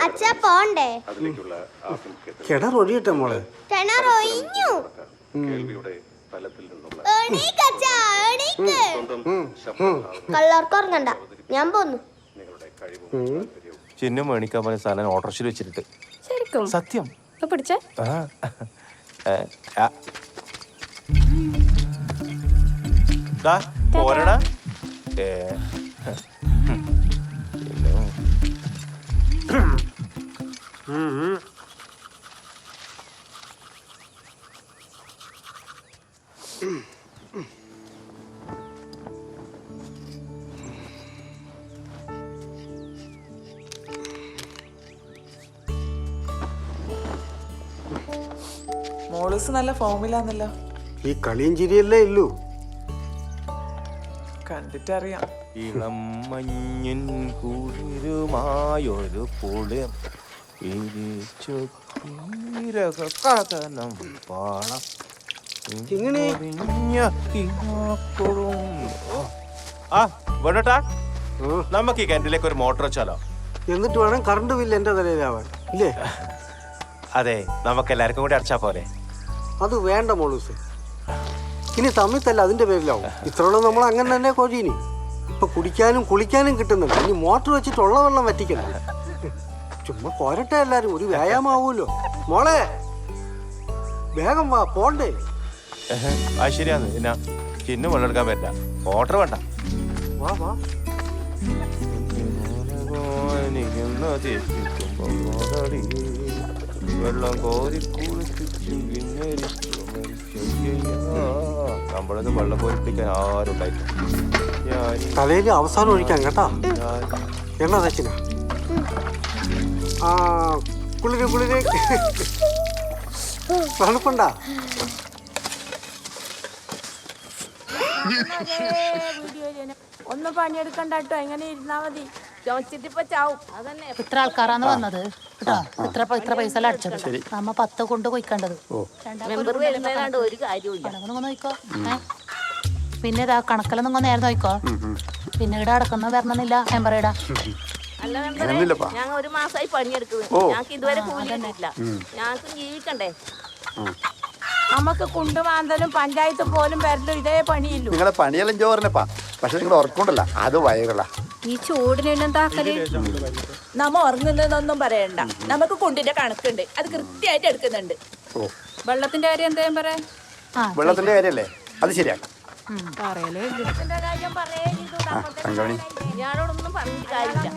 അച്ഛാ പോണ്ടേ? കിണർ ഒഴിയട്ടെ മോളെ. കിണർ ഒഴിഞ്ഞു. കള്ളർക്ക് ഉറങ്ങണ്ട, ഞാൻ പോന്നു. ചിന്നു മേണിക്കാൻ പറഞ്ഞ സാധനം ഓട്ടോറിക്ഷയിൽ വെച്ചിട്ട്. ശരിക്കും സത്യം പിടിച്ചേ. പോരടാ. മോളൂസ് നല്ല ഫോമിലാന്നല്ലോ. ഈ കളിയും ചിരിയല്ലേ ഉള്ളൂ. കണ്ടിട്ടറിയാം. ഇളം മഞ്ഞിൻ കുളിരുമായൊരു പുളിയം പാണം. വേണട്ടാ, നമുക്ക് ഈ കിണറ്റിലേക്ക് ഒരു മോട്ടോർ വെച്ചാലോ? എന്നിട്ട് വേണം കറണ്ട് ബില്ല് എന്റെ തലയിലാവാൻ, ഇല്ലേ? അതെ, നമുക്ക് എല്ലാവർക്കും കൂടി അടച്ചാ പോരെ? അത് വേണ്ട മോളൂസ്. ഇനി തമ്മിത്തല്ല അതിന്റെ പേരിലാവും. ഇത്രയോളം നമ്മൾ അങ്ങനെ തന്നെ കോഴീനി. ഇപ്പൊ കുടിക്കാനും കുളിക്കാനും കിട്ടുന്നുണ്ട്. ഇനി മോട്ടർ വെച്ചിട്ടുള്ള വെള്ളം വറ്റിക്കണം. ചുമ്മാ പോരട്ടെ, എല്ലാരും ഒരു വ്യായാമാവൂല്ലോ. മോളെ വേഗം വാ, പോണ്ടേ? അത് ശരിയാന്ന്. പിന്നെ ചിന്നു വെള്ളം എടുക്കാൻ പറ്റില്ല, മോട്ടർ വേണ്ട. വാ വാ. വെള്ളം കോരി നമ്മളത് വെള്ളം കോരിപ്പിക്കാൻ ആരുണ്ടായില്ല. തലയിൽ അവസാനം ഒഴിക്കാം കേട്ടാ. എണ്ണ തച്ചിന കുളിര് കുളിര് തണുപ്പണ്ടാ. ഒന്ന് പണിയെടുക്കണ്ടോ, എങ്ങനെ ഇരുന്നാ മതി. ചോദിച്ചിട്ടിപ്പോ ചാവും. അതന്നെ ഇത്ര ആൾക്കാരാണ് വന്നത് കേട്ടോ. ഇത്ര പൈസ അടിച്ചത് നമ്മ 10 കൊണ്ട് കൊയ്ക്കേണ്ടത്. ഒരു കാര്യമില്ല. നോക്കോ. പിന്നെ ഇതാ കണക്കെല്ലാം നിങ്ങൾ നേരെ നോക്കോ. പിന്നെ ഇവിടെ അടക്കുന്ന വരണമെന്നില്ല മെമ്പറേടാ. അല്ല മെമ്പറേ, ഞങ്ങൾ ഒരു മാസമായി പണിയെടുക്കുന്നത്. ഞങ്ങൾക്ക് ഇതുവരെ കൂലി കിട്ടിയില്ല. ഞങ്ങൾക്ക് ജീവിക്കണ്ടേ? നമുക്ക് കുണ്ടുമാന്തലും പഞ്ചായത്ത് പോലും വരലും ഇതേ പണിയില്ലു. നിങ്ങളെ പണിയെല്ലാം ചോറിനപ്പാ, പക്ഷെ നിങ്ങൾ ഉറക്കണ്ടല്ല, അത് വയറല. ഈ ചൂടിനെന്താക്കല്? നമ്മ ഉറങ്ങുന്നതൊന്നും പറയണ്ട. നമുക്ക് കുണ്ടിന്റെ കണക്കുണ്ട്, അത് കൃത്യമായിട്ട് എടുക്കുന്നുണ്ട്. വെള്ളത്തിന്റെ കാര്യം എന്തായാലും പറയാ. വെള്ളത്തിന്റെ കാര്യല്ലേ, അത് ശരിയാക്കാം. ഞാനോടൊന്നും പറഞ്ഞിട്ട് കാര്യമില്ല.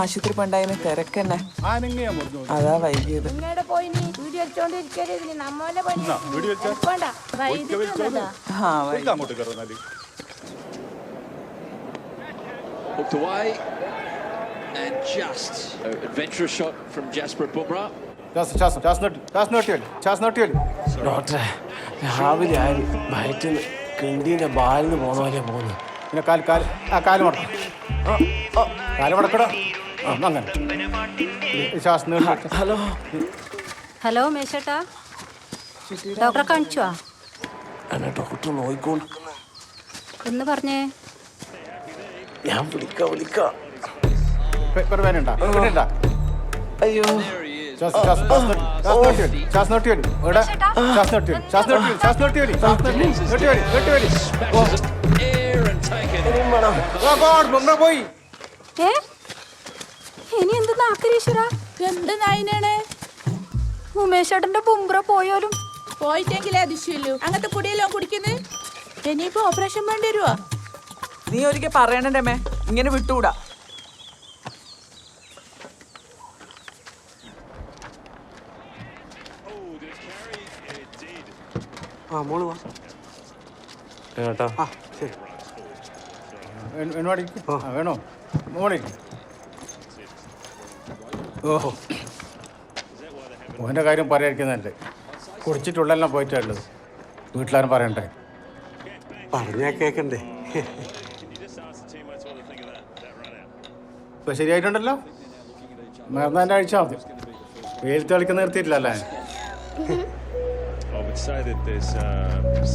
ആശുപത്രി പണ്ടായിരുന്നു തിരക്കന്നെ, അതാ വൈകിയത്. Hooked away and just an adventurous shot from Jasper Bumrah. ഡോക്ടറെ, രാവിലെ ആയാലും വയറ്റിന് കിണ്ടീൻ്റെ ബാലിന് പോകുന്ന പോലെ പോകുന്നു. പിന്നെ കാല് മടക്കടോ. അങ്ങനെ ഹലോ ഹലോ മേശേട്ടാ, ഡോക്ടറെ കാണിച്ചോ? എന്നെ ഡോക്ടർ നോയിക്കോളൂ എന്ന് പറഞ്ഞേ. ഞാൻ വിളിക്കാം. അയ്യോ, പോയി. ഇനി എന്ത് നാക്കരീശ്വര, എന്ത് നായിനാണ്? ഉമേശേട്ടന്റെ ബുംബ്ര പോയാലും പോയിട്ടെങ്കിലേ അതിശയല്ലോ. അങ്ങനത്തെ കുടിയല്ലോ കുടിക്കുന്നത്. ഇനിയിപ്പോ ഓപ്പറേഷൻ വേണ്ടി വരുവാ. നീ ഒരിക്കൽ പറയണേ, ഇങ്ങനെ വിട്ടുകൂടാ. മോള് വാ. വേണോ മോളി? ഓഹോ, മോൻ്റെ കാര്യം പറയാതിരിക്കുന്നതല്ലേ. കുടിച്ചിട്ടുള്ളെല്ലാം പോയിട്ടുള്ളത്. വീട്ടിലാരും പറയണ്ടേ? പറഞ്ഞാ കേക്കണ്ടേ? ഇപ്പൊ ശരിയായിട്ടുണ്ടല്ലോ. മരുന്നാൻ്റെ അഴിച്ചാൽ മതി. വെയിലത്ത് കളിക്കാൻ നിർത്തിയിട്ടില്ലല്ലേ? I would say that there's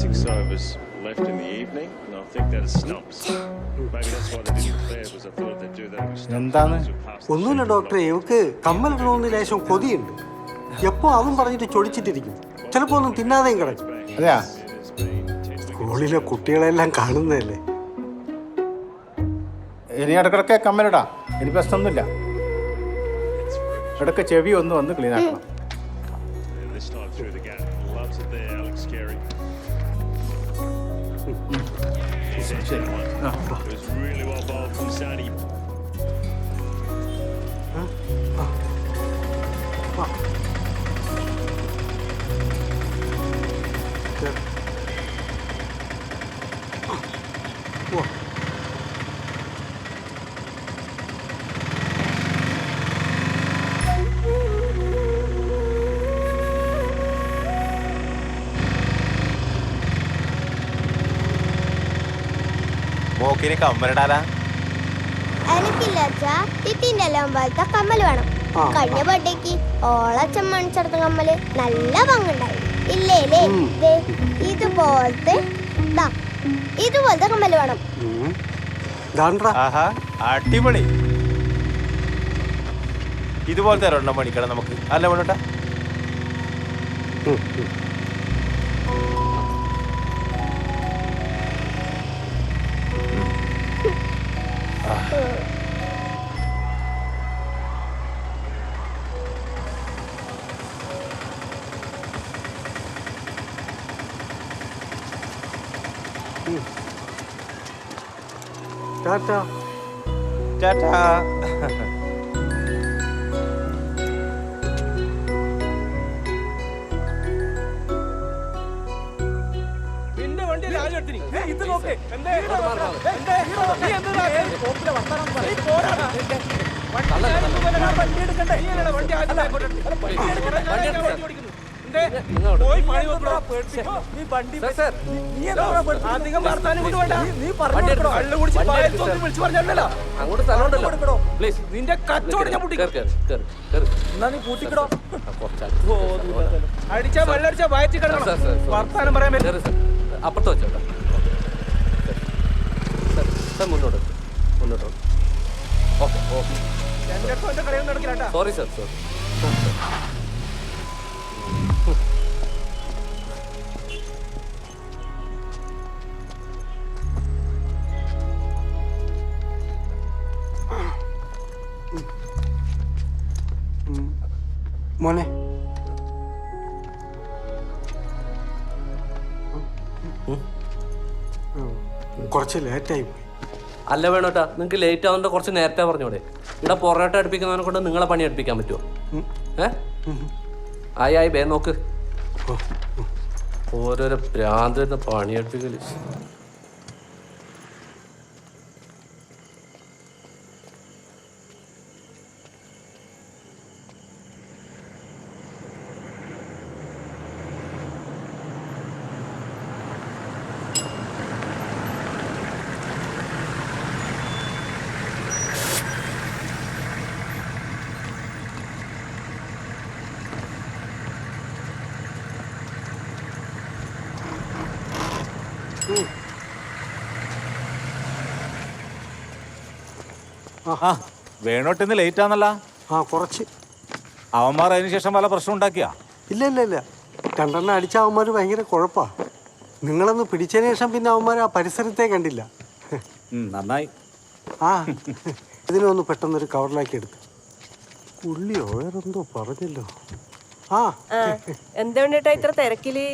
6 overs left in the evening, and I think that is stumps. Maybe that's why they didn't declare, was I thought they'd do that with stumps. ഒന്നുമില്ല ഡോക്ടറെ, ഇവക്ക് കമ്മലിടണമെന്ന് ലേശം കൊതിയുണ്ട്. എപ്പോ അതും പറഞ്ഞിട്ട് ചൊടിച്ചിട്ടിരിക്കും. ചിലപ്പോ ഒന്നും തിന്നാതെയും കിടക്കും. അതെയാ? സ്കൂളിലെ കുട്ടികളെല്ലാം കാണുന്നതല്ലേ. ഇനി ഇടക്കിടക്ക് കമ്മലിടാ, ഇനി പ്രശ്നമൊന്നുമില്ല. ഇടയ്ക്ക് ചെവി ഒന്ന് വന്ന് ക്ലീൻ ആക്കണം. This time through the gap, loves it there, Alex Carey. It was really well bowled from Sani. മോക്കിന് കമ്മലിടാനാ? എനിക്കില്ല അച്ഛാ, തിത്തിന്റെ എല്ലാം പോലത്തെ കമ്മൽ വേണം. കഴിഞ്ഞ ബർത്ത്ഡേക്ക് ഓളച്ചൻ മണിച്ചെടുത്ത കമ്മല് നല്ല പങ്കുണ്ടായി ഇല്ലേ? ഇതുപോലത്തെ ഇതുപോലത്തെ കമ്മല് വേണം. ആഹാ, അടിപൊളി. ഇതുപോലത്തെ ഒരെണ്ണം മേടിക്കണം നമുക്ക്, അല്ല വേണോട്ടാ? ടാറ്റാ. ടാറ്റാ. നിന്റെ കച്ചവടം ഞാൻ പൂട്ടിക്കടോ. അടിച്ചാ വെള്ളടിച്ചാ വായിച്ചു കിടക്കണം. വർത്താനം പറയാൻ പറ്റും. അപ്പുറത്ത് വെച്ചോട്ടോ. മുന്നോട്ട് മുന്നോട്ട്. Okay okay. Sorry sir, sorry. മോനെ, കുറച്ച് ലേറ്റായി പോയി. അല്ല വേണോട്ടാ, നിങ്ങൾക്ക് ലേറ്റ് ആവുന്നത് കുറച്ച് നേരത്തെ പറഞ്ഞൂടെ? ഇവിടെ പൊറോട്ട അടുപ്പിക്കുന്നതിനെ കൊണ്ട് നിങ്ങളെ പണി അടുപ്പിക്കാൻ പറ്റുമോ? ആയി ബേ നോക്ക്, ഓരോരോ ഭ്രാന്ത് പണി അടുപ്പിക്കല്. വേണോട്ടിന്ന് ലേറ്റ് ആണല്ല? കുറച്ച്. അവന്മാർ അതിന് ശേഷം വല്ല പ്രശ്നം ഉണ്ടാക്കിയാ? ഇല്ല ഇല്ല ഇല്ല, രണ്ടെണ്ണം അടിച്ച അവന്മാർ ഭയങ്കര കുഴപ്പാ. നിങ്ങളൊന്ന് പിടിച്ചതിന് ശേഷം പിന്നെ അവന്മാർ ആ പരിസരത്തെ കണ്ടില്ല. നന്നായി. ഇതിനൊന്ന് പെട്ടെന്നൊരു കവറിലാക്കി എടുത്ത്. ഉള്ളിയോ വേറെന്തോ പറഞ്ഞല്ലോ. എന്താ വേണ്ടിട്ടാ ഇത്ര തിരക്കില്?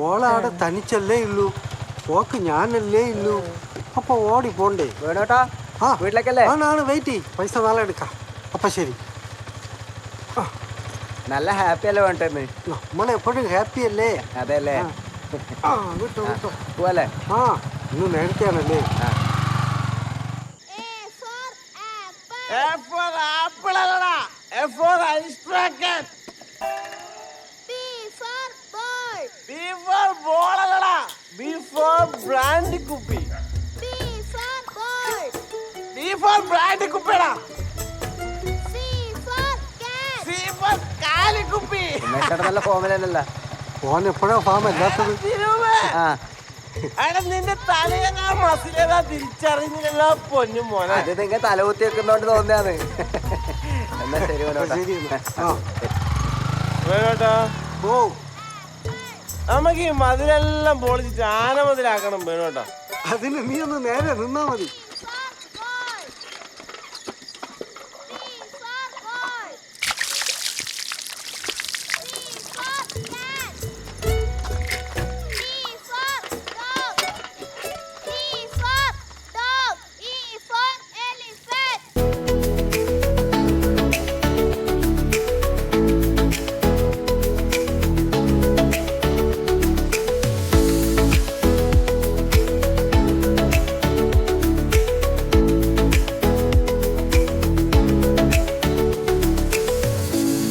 ഓളാടെ തനിച്ചല്ലേ ഉള്ളൂ, ഓക്ക് ഞാനല്ലേ ഉള്ളൂ. അപ്പൊ ഓടി പോണ്ടേ? വേണോട്ടാ, വീട്ടിലേക്കല്ലേ? ആണ്, വെയിറ്റ് ചെയ്യ്, പൈസ നാളെ എടുക്കാം. അപ്പൊ ശരി. നല്ല ഹാപ്പി അല്ലേ വേണ്ടേ? നമ്മളെപ്പോഴും ഹാപ്പി അല്ലേ? അതെ അല്ലേ? വിട്ടോ വിട്ടോ പോവല്ലേ? ഇന്ന് നേരത്തെയാണല്ലേ? നല്ല ഫോമിലല്ല. ഓൻ എപ്പോഴാ ഫാം അല്ലാത്തത്? എടാ നിന്റെ തലയേതാ മസിലേതാ തിരിച്ചറിഞ്ഞില്ലല്ലോ പൊന്നു മോനെ. അത് നിങ്ങൾ തലകുത്തി വെക്കുന്നോണ്ട് തോന്നിയാന്ന്. എന്നാ ശരി ശരി എന്നാ. ആ വേണോട്ടാ ഓ നമുക്ക് ഈ മതിലെല്ലാം പൊളിച്ചിട്ട് ആന മതിലാക്കണം വേണോട്ടാ. അതിന് നീ ഒന്ന് നേരെ നിന്നാ മതി.